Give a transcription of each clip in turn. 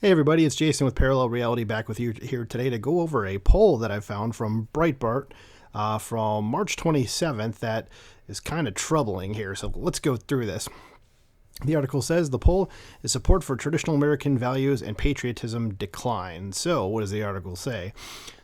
Hey everybody, it's Jason with Parallel Reality back with you here today to go over a poll that I found from Breitbart from March 27th that is kind of troubling here. So let's go through this. The article says the poll is support for traditional American values and patriotism decline. So what does the article say?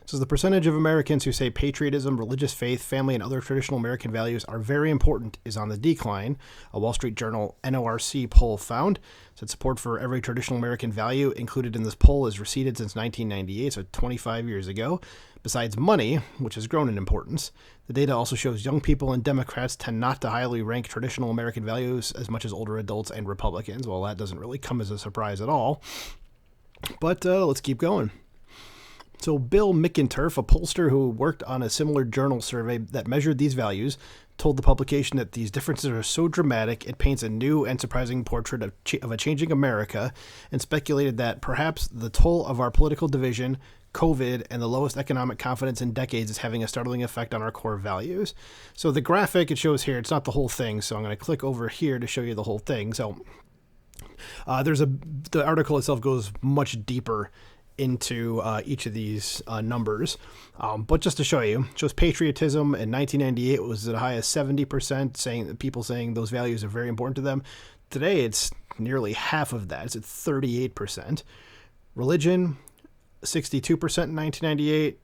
It says the percentage of Americans who say patriotism, religious faith, family, and other traditional American values are very important is on the decline. A Wall Street Journal NORC poll found said support for every traditional American value included in this poll has receded since 1998, so 25 years ago. Besides money, which has grown in importance, the data also shows young people and Democrats tend not to highly rank traditional American values as much as older adults and Republicans. Well, that doesn't really come as a surprise at all. But let's keep going. So Bill McInturf, a pollster who worked on a similar journal survey that measured these values, told the publication that these differences are so dramatic it paints a new and surprising portrait of a changing America, and speculated that perhaps the toll of our political division, COVID, and the lowest economic confidence in decades is having a startling effect on our core values. So the graphic it shows here, it's not the whole thing, so I'm going to click over here to show you the whole thing. So the article itself goes much deeper into each of these numbers. But just to show you, it shows patriotism in 1998 was as high as 70%, people saying those values are very important to them. Today, it's nearly half of that. It's at 38%. Religion, 62% in 1998,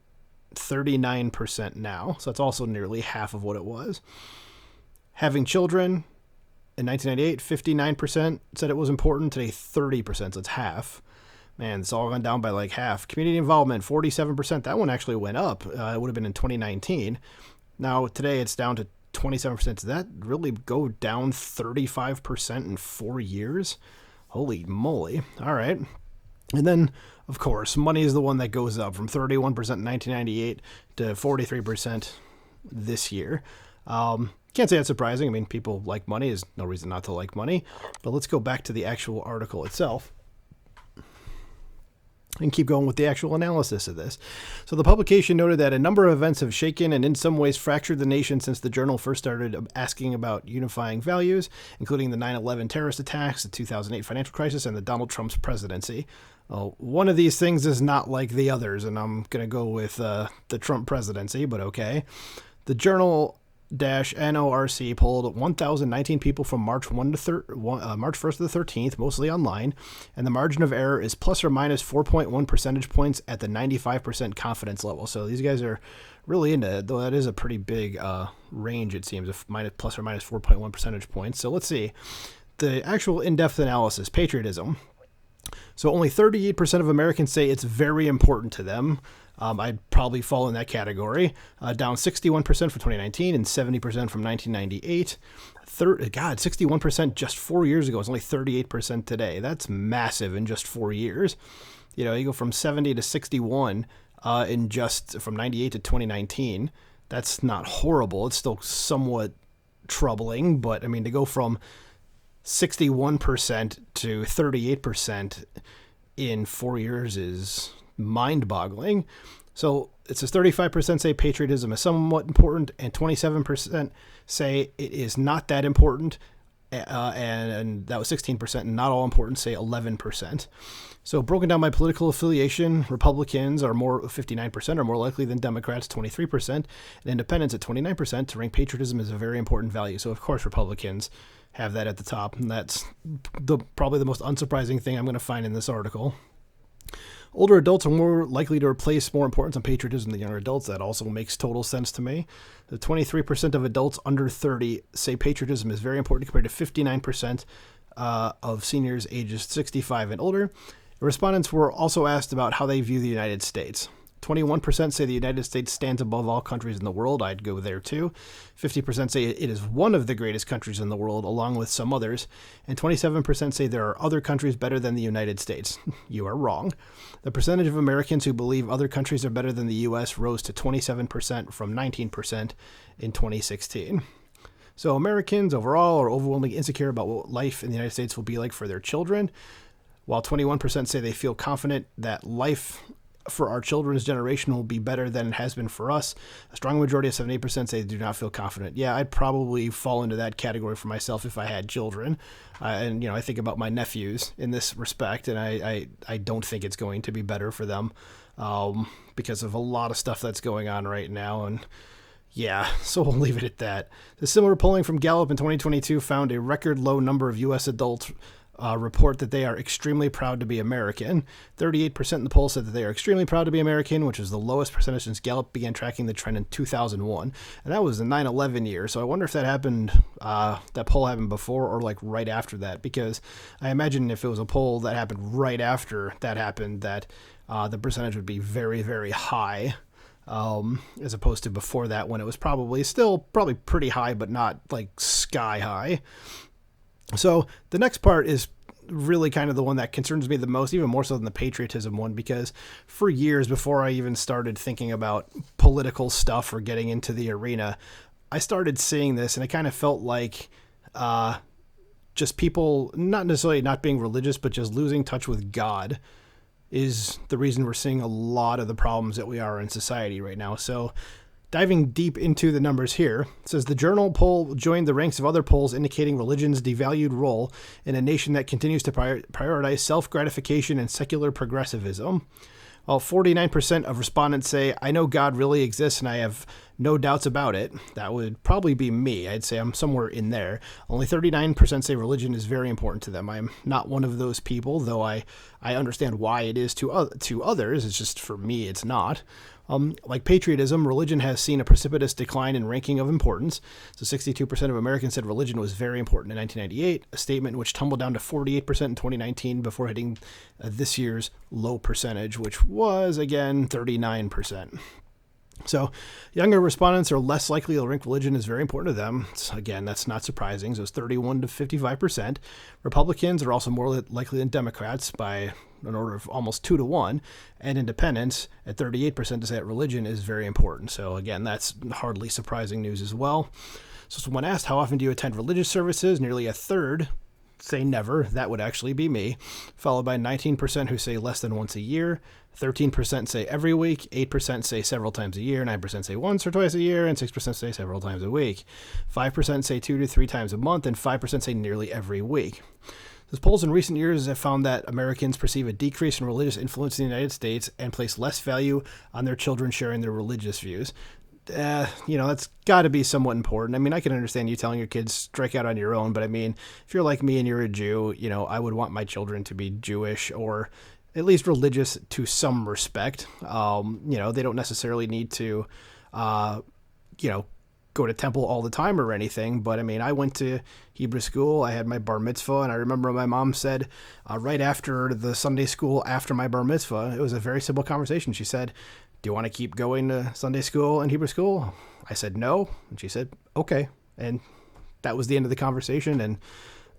39% now. So that's also nearly half of what it was. Having children, in 1998, 59% said it was important. Today, 30%, so it's half. Man, it's all gone down by like half. Community involvement, 47%. That one actually went up. It would have been in 2019. Now, today it's down to 27%. Did that really go down 35% in 4 years? Holy moly. All right. And then, of course, money is the one that goes up from 31% in 1998 to 43% this year. Can't say that's surprising. I mean, people like money. There's no reason not to like money. But let's go back to the actual article itself and keep going with the actual analysis of this. So the publication noted that a number of events have shaken and in some ways fractured the nation since the journal first started asking about unifying values, including the 9/11 terrorist attacks, the 2008 financial crisis, and the Donald Trump's presidency. One of these things is not like the others, and I'm going to go with the Trump presidency, but okay. The journal NORC polled 1,019 people from March 1st to the 13th, mostly online, and the margin of error is plus or minus 4.1 percentage points at the 95% confidence level. So these guys are really into it, though that is a pretty big range, it seems, of plus or minus 4.1 percentage points. So let's see. The actual in-depth analysis, patriotism. So only 38% of Americans say it's very important to them. I'd probably fall in that category. Down 61% from 2019 and 70% from 1998. 61% just 4 years ago. It's only 38% today. That's massive in just 4 years. You know, you go from 70 to 61 in just from 98 to 2019. That's not horrible. It's still somewhat troubling, but I mean, to go from 61% to 38% in 4 years is mind-boggling. So it says 35% say patriotism is somewhat important, and 27% say it is not that important, and that was 16%, and not all important say 11%. So broken down by political affiliation, Republicans are 59% are more likely than Democrats, 23%, and independents at 29% to rank patriotism as a very important value. So of course Republicans have that at the top, and that's probably the most unsurprising thing I'm going to find in this article. Older adults are more likely to place more importance on patriotism than younger adults. That also makes total sense to me. The 23% of adults under 30 say patriotism is very important compared to 59% of seniors ages 65 and older. Respondents were also asked about how they view the United States. 21% say the United States stands above all countries in the world. I'd go there too. 50% say it is one of the greatest countries in the world, along with some others. And 27% say there are other countries better than the United States. You are wrong. The percentage of Americans who believe other countries are better than the U.S. rose to 27% from 19% in 2016. So Americans overall are overwhelmingly insecure about what life in the United States will be like for their children, while 21% say they feel confident that life for our children's generation will be better than it has been for us. A strong majority of 78% say they do not feel confident. Yeah, I'd probably fall into that category for myself if I had children. And, I think about my nephews in this respect, and I don't think it's going to be better for them because of a lot of stuff that's going on right now. And yeah, so we'll leave it at that. The similar polling from Gallup in 2022 found a record low number of U.S. adults report that they are extremely proud to be American. 38% in the poll said that they are extremely proud to be American, which is the lowest percentage since Gallup began tracking the trend in 2001. And that was the 9/11 year. So I wonder if that happened, that poll happened before or like right after that, because I imagine if it was a poll that happened right after that happened, that the percentage would be very, very high. As opposed to before that, when it was probably pretty high, but not like sky high. So the next part is really kind of the one that concerns me the most, even more so than the patriotism one, because for years before I even started thinking about political stuff or getting into the arena, I started seeing this, and it kind of felt like just people not necessarily not being religious, but just losing touch with God is the reason we're seeing a lot of the problems that we are in society right now. So diving deep into the numbers here, it says the Journal poll joined the ranks of other polls indicating religion's devalued role in a nation that continues to prioritize self-gratification and secular progressivism. While 49% of respondents say, I know God really exists and I have no doubts about it. That would probably be me. I'd say I'm somewhere in there. Only 39% say religion is very important to them. I'm not one of those people, though I understand why it is to others. It's just for me, it's not. Like patriotism, religion has seen a precipitous decline in ranking of importance. So 62% of Americans said religion was very important in 1998, a statement which tumbled down to 48% in 2019 before hitting this year's low percentage, which was, again, 39%. So younger respondents are less likely to rank religion as very important to them. Again, that's not surprising. So it's 31 to 55%. Republicans are also more likely than Democrats by an order of almost 2 to 1. And independents at 38% to say that religion is very important. So again, that's hardly surprising news as well. So when asked how often do you attend religious services, nearly a third say never. That would actually be me, followed by 19% who say less than once a year, 13% say every week, 8% say several times a year, 9% say once or twice a year, and 6% say several times a week. 5% say 2 to 3 times a month, and 5% say nearly every week. Those polls in recent years have found that Americans perceive a decrease in religious influence in the United States and place less value on their children sharing their religious views. That's got to be somewhat important. I mean, I can understand you telling your kids strike out on your own, but I mean, if you're like me and you're a Jew, I would want my children to be Jewish or at least religious to some respect. They don't necessarily need to, go to temple all the time or anything. But I mean, I went to Hebrew school. I had my bar mitzvah, and I remember my mom said right after the Sunday school, after my bar mitzvah, it was a very simple conversation. She said, do you want to keep going to Sunday school and Hebrew school? I said, no. And she said, okay. And that was the end of the conversation, and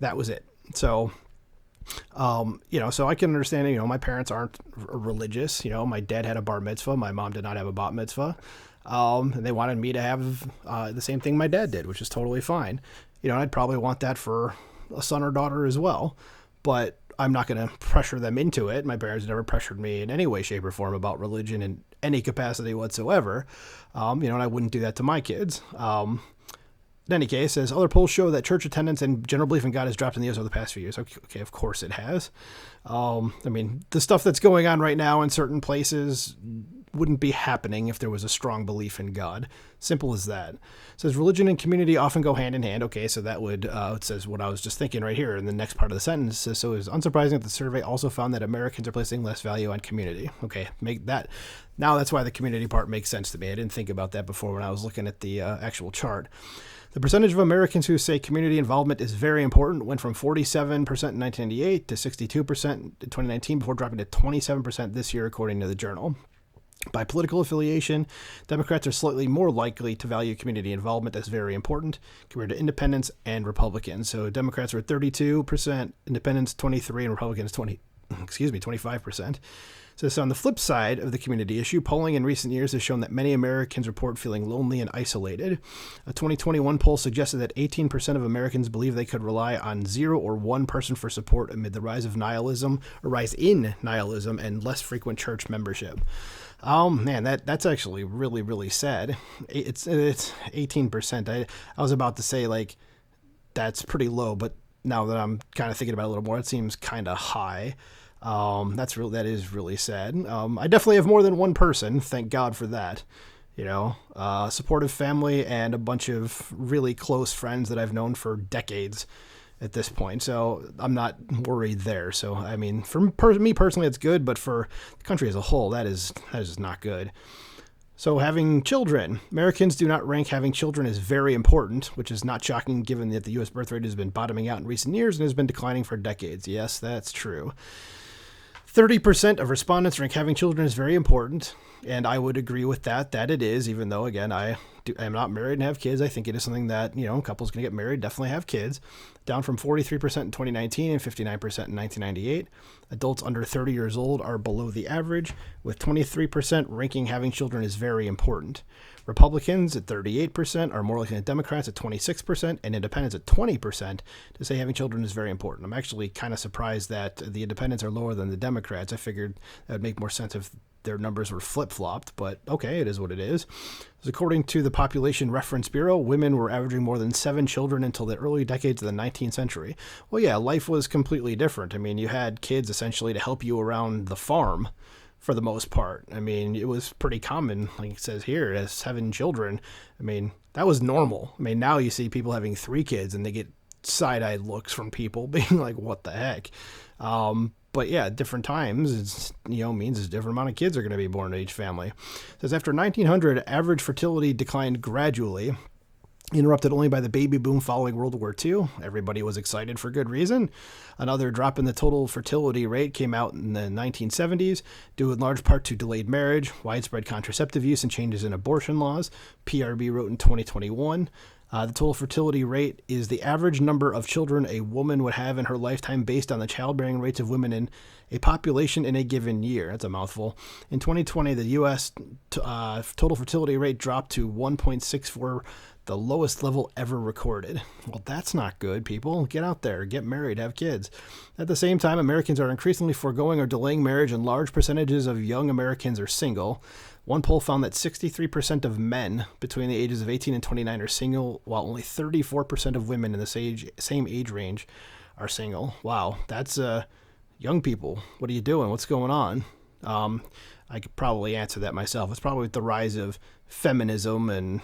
that was it. So, so I can understand, my parents aren't religious. My dad had a bar mitzvah. My mom did not have a bat mitzvah. And they wanted me to have the same thing my dad did, which is totally fine. I'd probably want that for a son or daughter as well. But I'm not going to pressure them into it. My parents never pressured me in any way, shape, or form about religion in any capacity whatsoever. And I wouldn't do that to my kids. In any case, as other polls show that church attendance and general belief in God has dropped in the U.S. over the past few years. Okay, of course it has. The stuff that's going on right now in certain places wouldn't be happening if there was a strong belief in God. Simple as that. It says religion and community often go hand in hand. Okay, so that would, it says what I was just thinking right here in the next part of the sentence. So it's unsurprising that the survey also found that Americans are placing less value on community. Okay, now that's why the community part makes sense to me. I didn't think about that before when I was looking at the actual chart. The percentage of Americans who say community involvement is very important went from 47% in 1998 to 62% in 2019 before dropping to 27% this year, according to the Journal. By political affiliation, Democrats are slightly more likely to value community involvement as very important compared to independents and Republicans. So Democrats are 32%, independents 23%, and Republicans 25%. So on the flip side of the community issue, polling in recent years has shown that many Americans report feeling lonely and isolated. A 2021 poll suggested that 18% of Americans believe they could rely on 0 or 1 person for support amid the rise in nihilism and less frequent church membership. Oh man, that's actually really, really sad. It's 18%. I was about to say like that's pretty low, but now that I'm kind of thinking about it a little more, it seems kind of high. That is really sad. I definitely have more than one person. Thank God for that. Supportive family and a bunch of really close friends that I've known for decades at this point. So I'm not worried there. So, I mean, for me personally, it's good, but for the country as a whole, that is not good. So having children. Americans do not rank having children as very important, which is not shocking given that the U.S. birth rate has been bottoming out in recent years and has been declining for decades. Yes, that's true. 30% of respondents rank having children as very important, and I would agree with that it is, even though, again, I'm not married and have kids. I think it is something that, couples can get married, definitely have kids, down from 43% in 2019 and 59% in 1998. Adults under 30 years old are below the average, with 23% ranking having children as very important. Republicans at 38% are more likely than Democrats at 26%, and independents at 20% to say having children is very important. I'm actually kind of surprised that the independents are lower than the Democrats. I figured that would make more sense if their numbers were flip-flopped, but okay, it is what it is. So according to the Population Reference Bureau, women were averaging more than 7 children until the early decades of the 19th century. Well, yeah, life was completely different. I mean, you had kids essentially to help you around the farm for the most part. I mean, it was pretty common, like it says here, as 7 children. I mean, that was normal. I mean, now you see people having 3 kids and they get side-eyed looks from people being like, what the heck? But yeah, different times, means a different amount of kids are going to be born to each family. It says after 1900, average fertility declined gradually, interrupted only by the baby boom following World War II. Everybody was excited for good reason. Another drop in the total fertility rate came out in the 1970s, due in large part to delayed marriage, widespread contraceptive use, and changes in abortion laws. PRB wrote in 2021. The total fertility rate is the average number of children a woman would have in her lifetime based on the childbearing rates of women in a population in a given year. That's a mouthful. In 2020, the U.S. Total fertility rate dropped to 1.64, the lowest level ever recorded. Well, that's not good, people. Get out there, get married, have kids. At the same time, Americans are increasingly foregoing or delaying marriage, and large percentages of young Americans are single. One poll found that 63% of men between the ages of 18 and 29 are single, while only 34% of women in the same age range are single. Wow, that's young people. What are you doing? What's going on? I could probably answer that myself. It's probably the rise of feminism and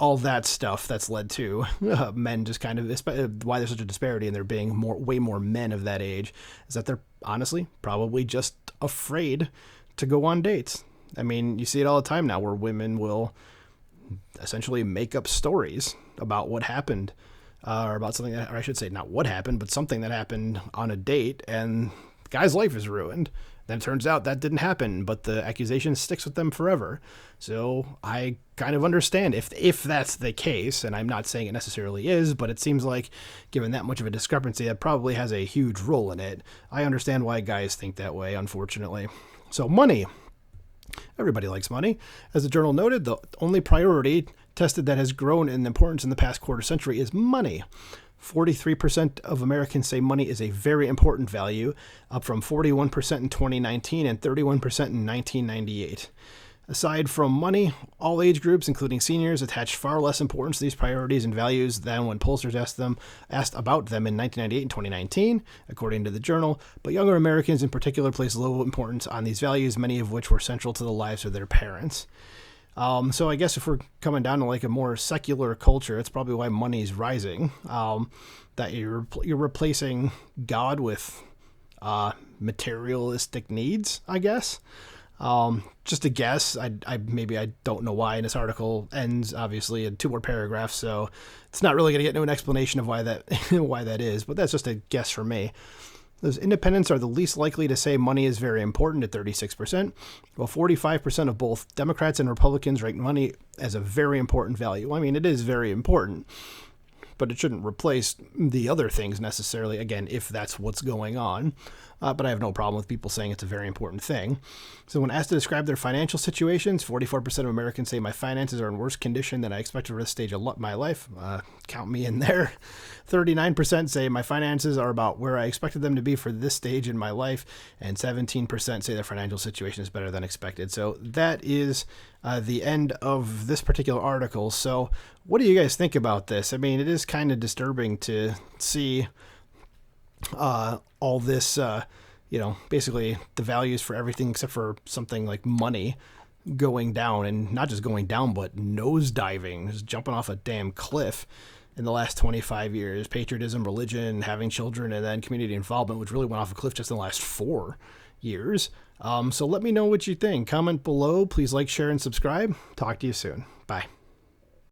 all that stuff that's led to men just kind of, why there's such a disparity in there being way more men of that age, is that they're honestly probably just afraid to go on dates. I mean, you see it all the time now where women will essentially make up stories about what happened, or about something that, or I should say not what happened, but something that happened on a date, and the guy's life is ruined. Then it turns out that didn't happen, but the accusation sticks with them forever. So I kind of understand if that's the case, and I'm not saying it necessarily is, but it seems like given that much of a discrepancy, that probably has a huge role in it. I understand why guys think that way, unfortunately. So money. Everybody likes money. As the journal noted, the only priority tested that has grown in importance in the past quarter century is money. 43% of Americans say money is a very important value, up from 41% in 2019 and 31% in 1998. Aside from money, all age groups, including seniors, attach far less importance to these priorities and values than when pollsters asked about them in 1998 and 2019, according to the journal. But younger Americans in particular place low importance on these values, many of which were central to the lives of their parents. So I guess if we're coming down to like a more secular culture, it's probably why money's rising. That you're replacing God with materialistic needs, I guess. Just a guess. I don't know why. And this article ends obviously in 2 more paragraphs, so it's not really going to get into an explanation of why that is. But that's just a guess for me. Those independents are the least likely to say money is very important at 36%, while 45% of both Democrats and Republicans rank money as a very important value. I mean, it is very important, but it shouldn't replace the other things necessarily, again, if that's what's going on. But I have no problem with people saying it's a very important thing. So when asked to describe their financial situations, 44% of Americans say my finances are in worse condition than I expected for this stage of my life. Count me in there. 39% say my finances are about where I expected them to be for this stage in my life. And 17% say their financial situation is better than expected. So that is the end of this particular article. So what do you guys think about this? I mean, it is kind of disturbing to see all this, basically the values for everything except for something like money going down, and not just going down, but nosediving, just jumping off a damn cliff in the last 25 years. Patriotism, religion, having children, and then community involvement, which really went off a cliff just in the last 4 years. So let me know what you think. Comment below. Please like, share, and subscribe. Talk to you soon. Bye.